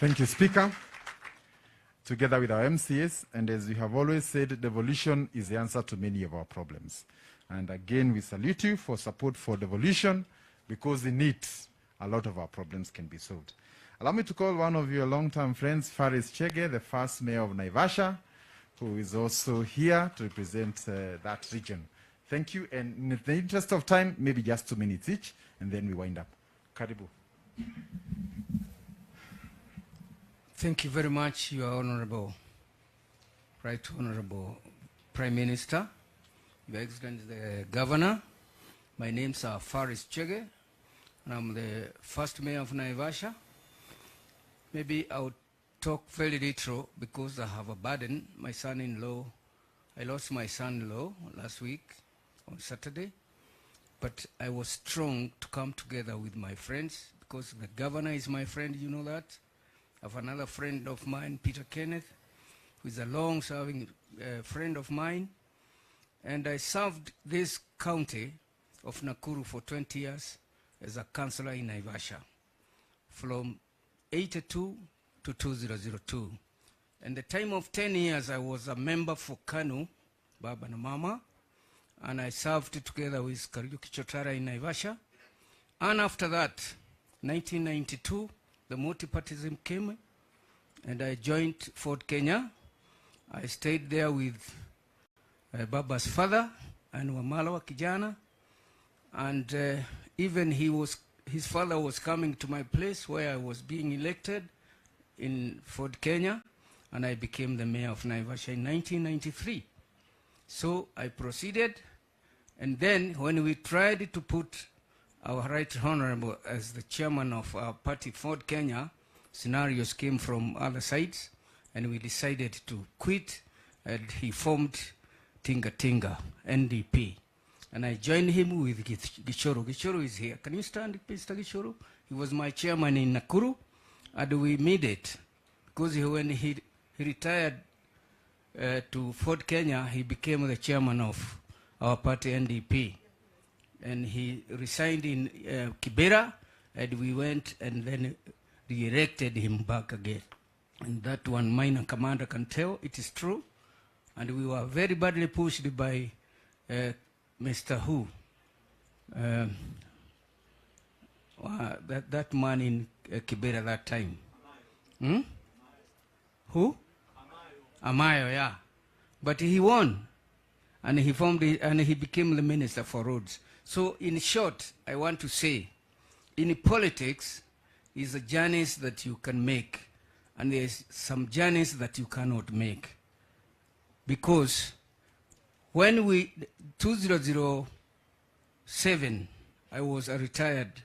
Thank you, Speaker. Together with our MCAs, and as we have always said, devolution is the answer to many of our problems. And again, we salute you for support for devolution, because in it, a lot of our problems can be solved. Allow me to call one of your long-term friends, Faris Chege, the first mayor of Naivasha, who is also here to represent that region. Thank you, and in the interest of time, maybe just 2 minutes each, and then we wind up. Karibu. Thank you very much, Your Honorable, Right Honorable Prime Minister, Your Excellency the Governor. My name is Faris Chege, and I'm the first mayor of Naivasha. Maybe I'll talk very little because I have a burden. My son-in-law, I lost my son-in-law last week on Saturday, but I was strong to come together with my friends because the governor is my friend, you know that. I have another friend of mine, Peter Kenneth, who is a long-serving friend of mine. And I served this county of Nakuru for 20 years as a councillor in Naivasha, from 82 to 2002. And the time of 10 years, I was a member for KANU, Baba na Mama, and I served together with Kariuki Chotara in Naivasha. And after that, 1992, the multipartyism came, and I joined Fort Kenya. I stayed there with Baba's father and Wamala wa Kijana, and even his father was coming to my place where I was being elected in Fort Kenya, and I became the mayor of Naivasha in 1993. So I proceeded, and then when we tried to put our Right Honorable as the chairman of our party, Fort Kenya, scenarios came from other sides, and we decided to quit, and he formed Tinga Tinga, NDP. And I joined him with Gichoro. Gichoro is here. Can you stand, Mr. Gichoro? He was my chairman in Nakuru, and we made it. Because when he retired to Fort Kenya, he became the chairman of our party, NDP. And he resigned in Kibera, and we went and then re-elected him back again. And that one, Maina Kamanda can tell, it is true. And we were very badly pushed by Mr. Who? That man in Kibera that time. Who? Amayo, yeah. But he won. And he formed it, and he became the minister for roads. So in short, I want to say, in politics, is a journeys that you can make, and there's some journeys that you cannot make. Because when 2007, I was a retired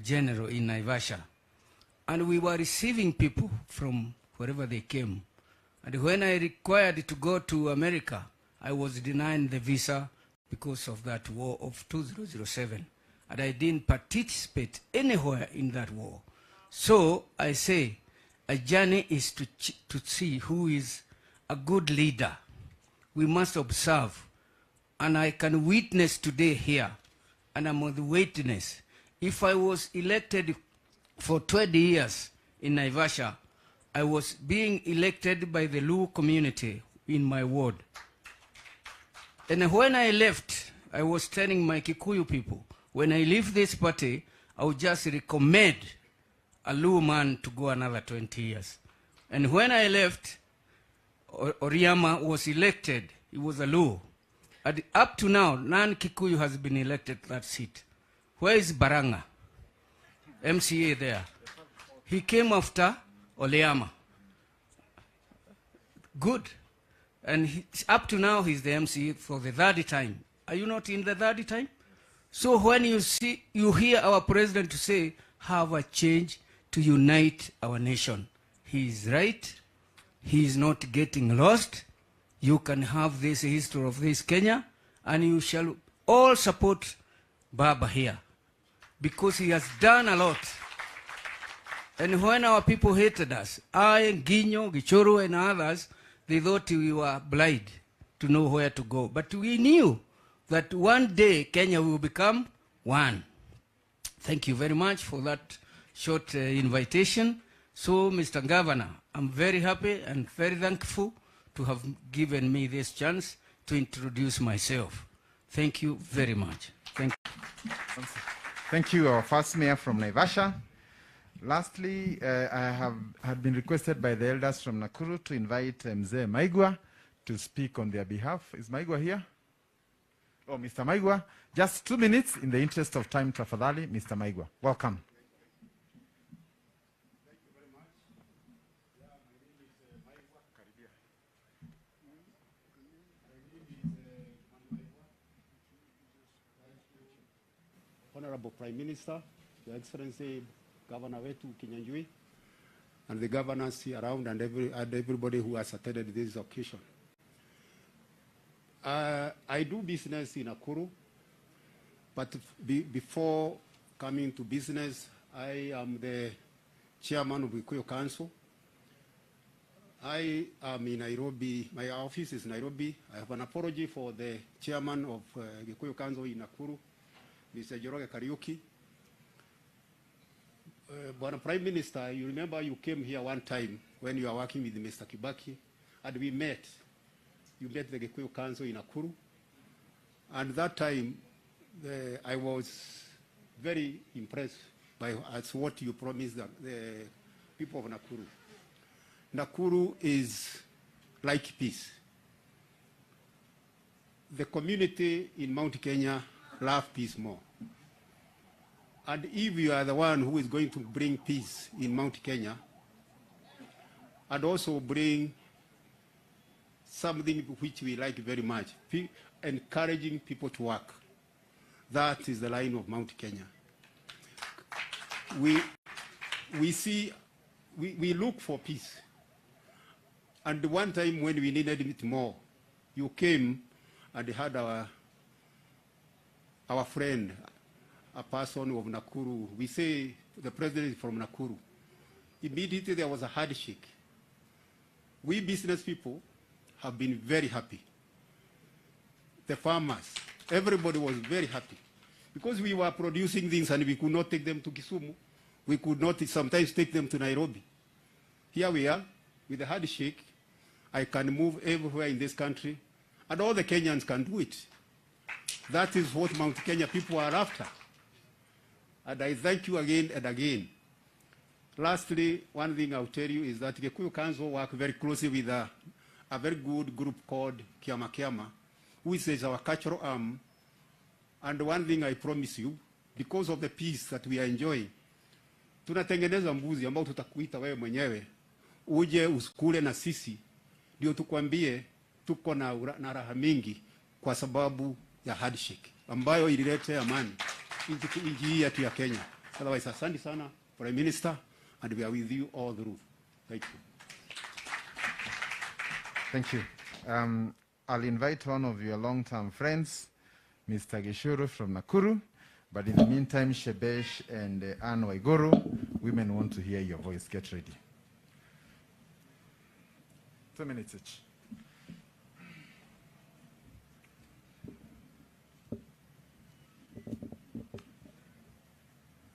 general in Naivasha, and we were receiving people from wherever they came. And when I required to go to America, I was denied the visa because of that war of 2007. And I didn't participate anywhere in that war. So I say, a journey is to see who is a good leader. We must observe. And I can witness today here, and I'm on the witness. If I was elected for 20 years in Naivasha, I was being elected by the Luo community in my ward. And when I left, I was telling my Kikuyu people, when I leave this party, I would just recommend a Luo man to go another 20 years. And when I left, Oriama was elected. He was a Luo. And up to now, none Kikuyu has been elected that seat. Where is Baranga? MCA there. He came after Oleama. Good. And up to now, he's the MCA for the third time. Are you not in the third time? So when you hear our president to say, have a change to unite our nation. He is right. He is not getting lost. You can have this history of this Kenya, and you shall all support Baba here, because he has done a lot. And when our people hated us, I, Ginyo, Gichoro, and others, they thought we were blind to know where to go. But we knew that one day Kenya will become one. Thank you very much for that short invitation. So, Mr. Governor, I'm very happy and very thankful to have given me this chance to introduce myself. Thank you very much. Thank you. Thank you, our first mayor from Naivasha. Lastly, I had been requested by the elders from Nakuru to invite Mzee Maigwa to speak on their behalf. Is Maigwa here? Oh, Mr. Maigwa, just 2 minutes in the interest of time, tafadhali. Mr. Maigwa, welcome. Thank you very much. Yeah, my name is Maigwa Karibia. Honorable Prime Minister, Your Excellency Governor wetu Kinyanjui, and the governors around and everybody who has attended this occasion. I do business in Nakuru, but before coming to business, I am the chairman of Wakikuyu Council. I am in Nairobi. My office is Nairobi. I have an apology for the chairman of Wakikuyu Council in Nakuru, Mr. Joroge Kariuki. Bwana Prime Minister, you remember you came here one time when you were working with Mr. Kibaki, and we met. You met the Wakikuyu Council in Nakuru. And that time, I was very impressed by what you promised the people of Nakuru. Nakuru is like peace. The community in Mount Kenya love peace more. And if you are the one who is going to bring peace in Mount Kenya, and also bring something which we like very much, encouraging people to work, that is the line of Mount Kenya. We look for peace. And one time when we needed it more, you came and had our friend, a person of Nakuru. We say the president is from Nakuru. Immediately there was a handshake. We business people have been very happy. The farmers, everybody was very happy. Because we were producing things and we could not take them to Kisumu. We could not sometimes take them to Nairobi. Here we are, with a handshake. I can move everywhere in this country, and all the Kenyans can do it. That is what Mount Kenya people are after. And I thank you again and again. Lastly, one thing I'll tell you is that the Wakikuyu Council work very closely with a very good group called Kiama, which is our cultural arm. And one thing I promise you, because of the peace that we are enjoying, tunatengeneza mbuzi ambao tutakuita wewe mwenyewe, uje uskule na sisi, ndio tukwambie tuko na raha mingi kwa sababu ya handshake ambayo ilileta amani nchi yetu ya Kenya. Otherwise, asante sana, Prime Minister, and we are with you all through. Thank you. Thank you. I'll invite one of your long-term friends, Mr. Gishuru from Nakuru. But in the meantime, Shebesh and Anne Waiguru, women want to hear your voice. Get ready. 2 minutes each.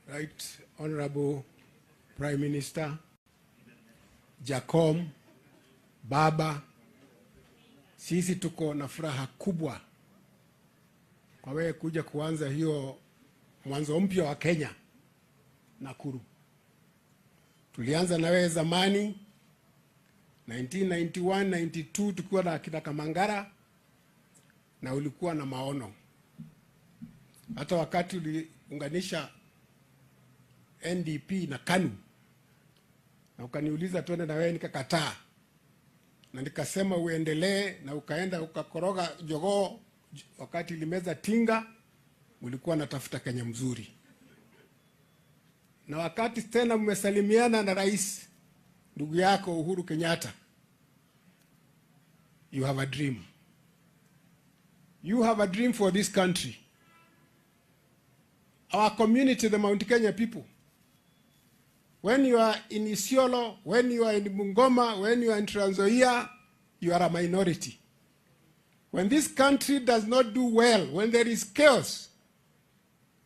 Right, Honorable Prime Minister, Jacom, Baba, sisi tuko na furaha kubwa kwa wewe kuja kuanza hiyo mwanzo mpya wa Kenya, Nakuru. Tulianza na wewe zamani 1991, 92 tukiwa na kina Kamangara, na ulikuwa na maono. Hata wakati uliunganisha NDP na KANU na ukaniuliza tuende na wewe, nikakataa. Na nikasema uendelee, na ukaenda ukakoroga jogoo wakati limeza tinga. Ulikuwa natafuta Kenya mzuri. Na wakati tena mmesalimiana na rais ndugu yako Uhuru Kenyatta, you have a dream. You have a dream for this country. Our community, the Mount Kenya people. When you are in Isiolo, when you are in Bungoma, when you are in Trans Nzoia, you are a minority. When this country does not do well, when there is chaos,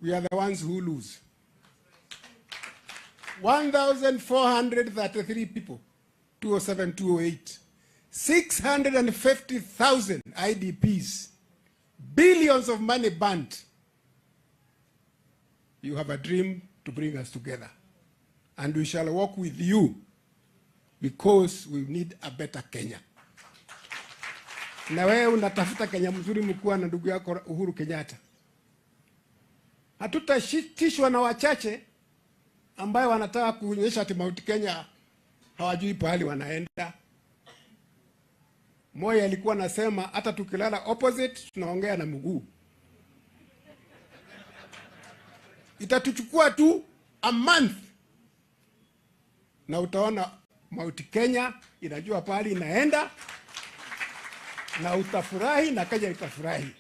we are the ones who lose. 1,433 people, 207, 208. 650,000 IDPs. Billions of money burnt. You have a dream to bring us together. And we shall work with you because we need a better Kenya. Na wewe unatafuta Kenya mzuri mkuu na ndugu yako Uhuru Kenyatta. Hatutashitishwa na wachache ambayo wanataka kuonyesha ati Mount Kenya hawajui pahali wanaenda. Moi alikuwa anasema hata tukilala opposite tunaongea na mguu. Itatuchukua tu a month na utaona Mount Kenya inajua pahali inaenda na utafurahi na Kenya itafurahi.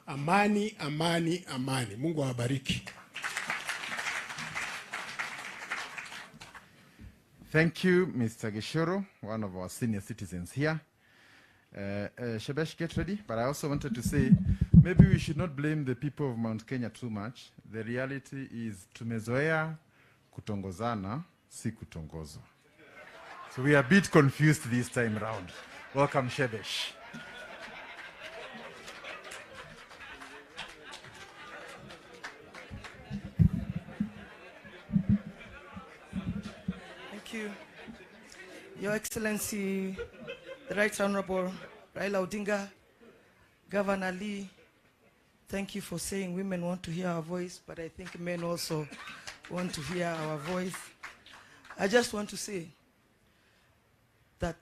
Amani, amani, amani. Mungu awabariki. Thank you, Mr. Gishoro, one of our senior citizens here. Shebesh, get ready. But I also wanted to say, maybe we should not blame the people of Mount Kenya too much. The reality is, tumezoea kutongozana, si kutongozwa. So we are a bit confused this time around. Welcome, Shebesh. Thank you. Your Excellency, the Right Honorable Raila Odinga, Governor Lee, thank you for saying women want to hear our voice, but I think men also want to hear our voice. I just want to say that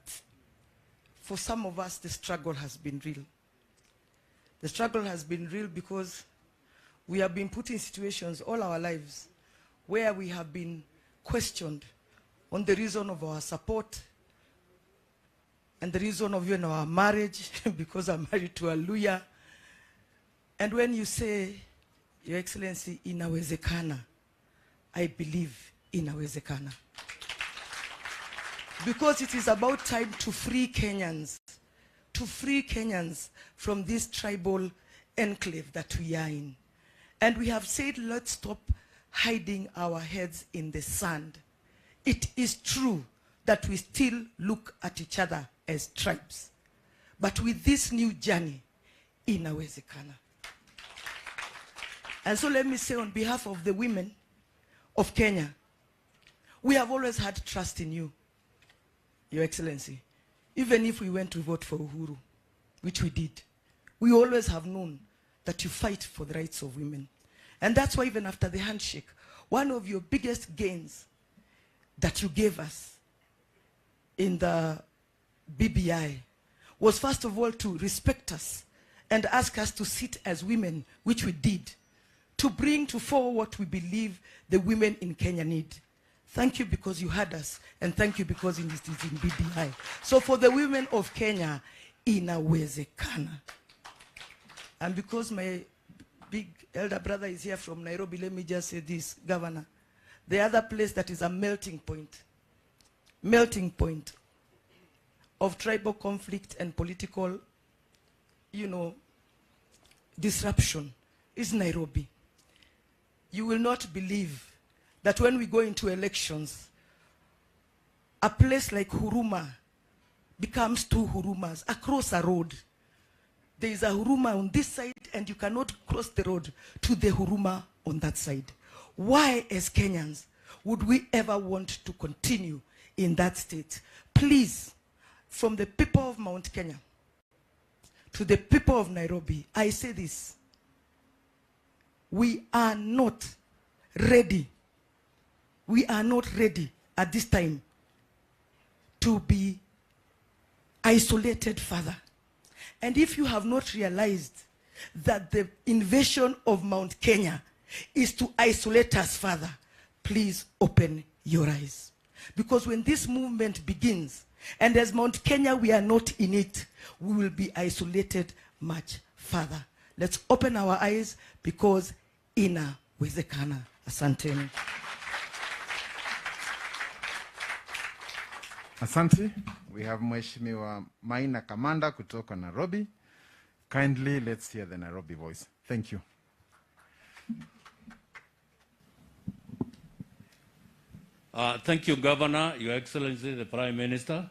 for some of us, the struggle has been real. The struggle has been real because we have been put in situations all our lives where we have been questioned on the reason of our support and the reason of even our marriage, because I'm married to a lawyer. And when you say, Your Excellency, inawezekana, I believe inawezekana. Because it is about time to free Kenyans from this tribal enclave that we are in. And we have said, let's stop hiding our heads in the sand. It is true that we still look at each other as tribes. But with this new journey, inawezekana. And so let me say on behalf of the women of Kenya, we have always had trust in you, Your Excellency. Even if we went to vote for Uhuru, which we did, we always have known that you fight for the rights of women. And that's why even after the handshake, one of your biggest gains that you gave us in the BBI was first of all to respect us and ask us to sit as women, which we did, to bring to fore what we believe the women in Kenya need. Thank you because you had us, and thank you because it is in BBI. So for the women of Kenya, inawezekana. And because my big elder brother is here from Nairobi, let me just say this, Governor. The other place that is a melting point of tribal conflict and political, disruption is Nairobi. You will not believe that when we go into elections, a place like Huruma becomes two Hurumas across a road. There is a Huruma on this side and you cannot cross the road to the Huruma on that side. Why, as Kenyans, would we ever want to continue in that state? Please, from the people of Mount Kenya to the people of Nairobi, I say this. We are not ready. We are not ready at this time to be isolated further. And if you have not realized that the invasion of Mount Kenya is to isolate us further, please open your eyes. Because when this movement begins, and as Mount Kenya we are not in it, we will be isolated much further. Let's open our eyes because inawezekana. Asanteni. Asante. We have Mheshimiwa Maina Kamanda kutoka Nairobi. Kindly, let's hear the Nairobi voice. Thank you. Thank you, Governor, Your Excellency, the Prime Minister,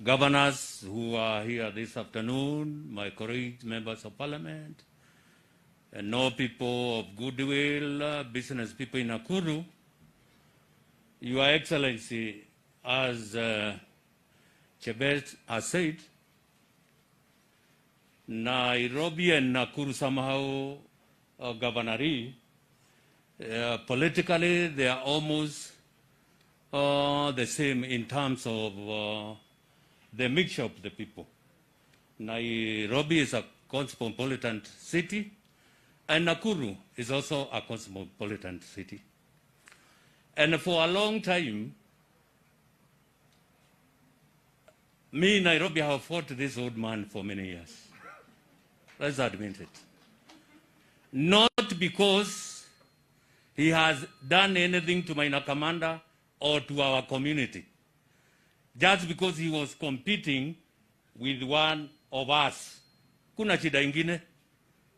governors who are here this afternoon, my colleagues, members of Parliament, and all people of goodwill, business people in Nakuru. Your Excellency, as Chebet has said, Nairobi and Nakuru somehow, Governor, politically they are almost the same in terms of the mixture of the people. Nairobi is a cosmopolitan city, and Nakuru is also a cosmopolitan city. And for a long time, me in Nairobi have fought this old man for many years. Let's admit it. Not because he has done anything to Maina Kamanda or to our community, just because he was competing with one of us. Kuna shida ingine?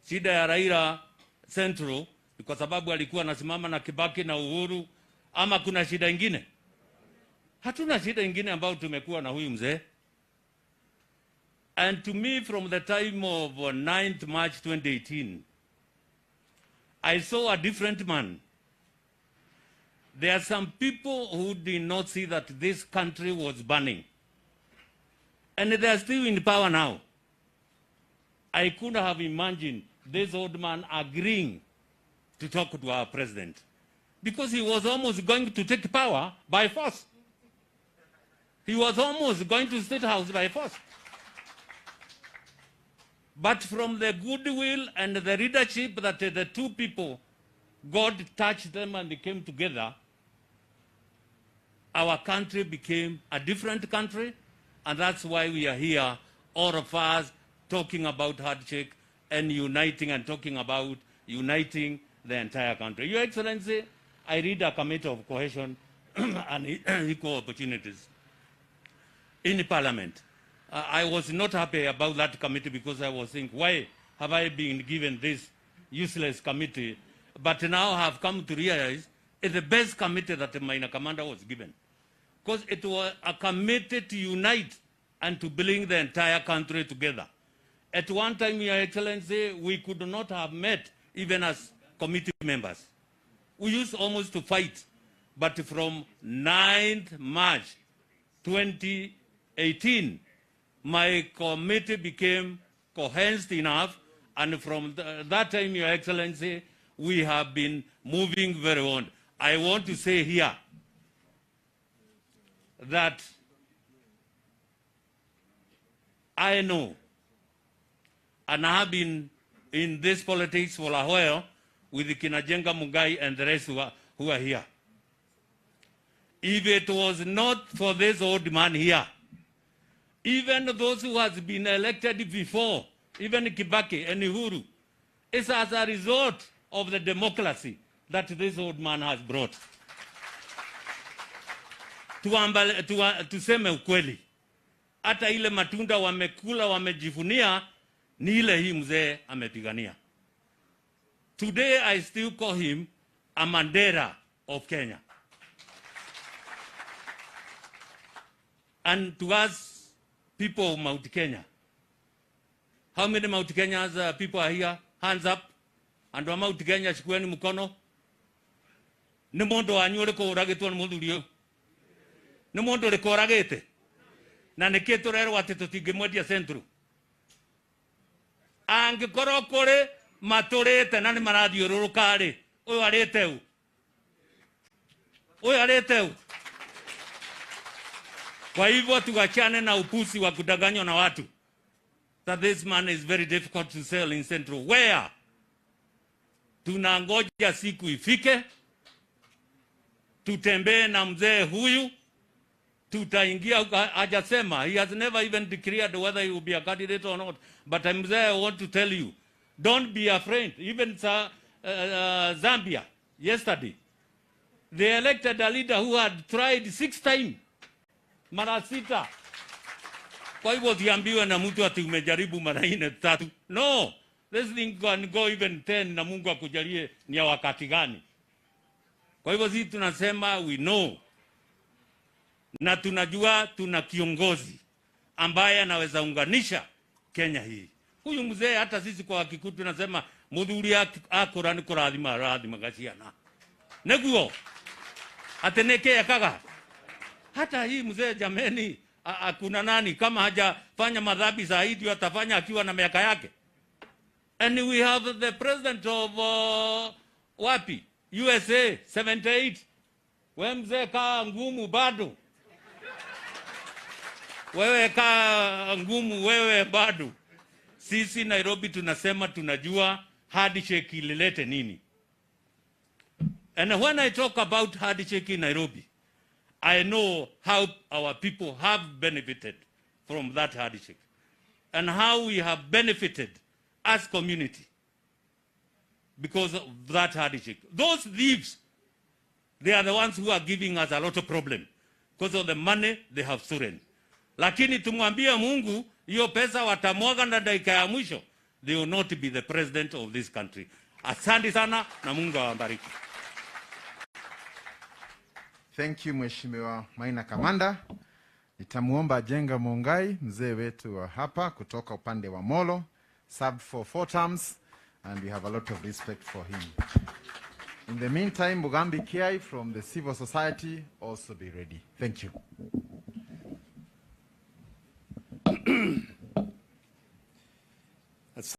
Shida ya Raila Central ni kwa sababu alikuwa anasimama na Kibaki na Uhuru, ama kuna shida ingine? Hatuna shida ingine ambayo tumekuwa na huyu mzee. And to me, from the time of 9th March 2018, I saw a different man. There are some people who did not see that this country was burning. And they are still in power now. I couldn't have imagined this old man agreeing to talk to our president, because he was almost going to take power by force. He was almost going to State House by force. But from the goodwill and the leadership that the two people, God touched them and they came together, our country became a different country, and that's why we are here, all of us, talking about handshake and uniting and talking about uniting the entire country. Your Excellency, I read a committee of cohesion and equal opportunities in Parliament. I was not happy about that committee because I was thinking, why have I been given this useless committee? But now I have come to realize it's the best committee that Maina Kamanda was given, because it was a committee to unite and to bring the entire country together. At one time, Your Excellency, we could not have met even as committee members. We used almost to fight. But from 9th March 2018, my committee became coherent enough, and from that time, Your Excellency, we have been moving very on. I want to say here that I know, and I have been in this politics for a while with Kinajenga Mugai and the rest who are here. If it was not for this old man here, even those who has been elected before, even Kibaki and Uhuru, it's as a result of the democracy that this old man has brought. Tuseme ukweli, hata ile matunda wamekula wamejivunia ni ile hii mzee amepigania. Today I still call him a Mandela of Kenya. And to us, people of Mount Kenya, how many Mount Kenyans people are here? Hands up. And Mount Kenya, shikueni mkono. Ni mondo anyore ko uragitwa muthuri. Ni mondo reko uragite. Na niketo rero wateto tingemwedia Central. Angikorwo kuri maturite na ni marathiururuka ri. Uyu arite u. Uyu arite u. Kwa hivyo tuachane na upusi wa kudanganywa na watu. That this man is very difficult to sell in Central. Where? Tunangoja siku ifike, tutembee na mzee huyu, tutaingia. Hajasema, he has never even declared whether he will be a candidate or not. But mzee, I want to tell you, don't be afraid. Even Zambia, yesterday, they elected a leader who had tried 6 times. Mara 6. Kwa hivyo tiambiwe na mtu ati umejaribu mara 4 3. No, this thing can go even 10 na Mungu akujalie ni ya wakati gani. Kwa hivyo sisi tunasema we know na tunajua tuna kiongozi ambaye anaweza unganisha Kenya hii. Huyu mzee hata sisi kwa Wakikuyu tunasema muthuri akora ni kurathima rathima gaciana. Neguo ateneke yakaga. Hata hii mzee jameni, kuna nani kama hajafanya madhambi zaidi atafanya akiwa na miaka yake? And we have the president of wapi? USA 78. Wewe mzee kaa ngumu bado. Wewe kaa ngumu wewe bado. Sisi Nairobi tunasema tunajua handshake ililete nini. And when I talk about handshake in Nairobi, I know how our people have benefited from that handshake and how we have benefited as community because of that handshake. Those thieves, they are the ones who are giving us a lot of problem because of the money they have stolen. Lakini tumwambie Mungu, hiyo pesa watamwaga na dakika ya mwisho. They will not be the president of this country. Asante sana na Mungu awabariki. Thank you, Mheshimiwa Maina Kamanda. Nitamuomba Ajenga Mongai, mzee wetu wa hapa kutoka upande wa Molo, served for 4 terms and we have a lot of respect for him. In the meantime, Mugambi Kiai from the civil society also be ready. Thank you.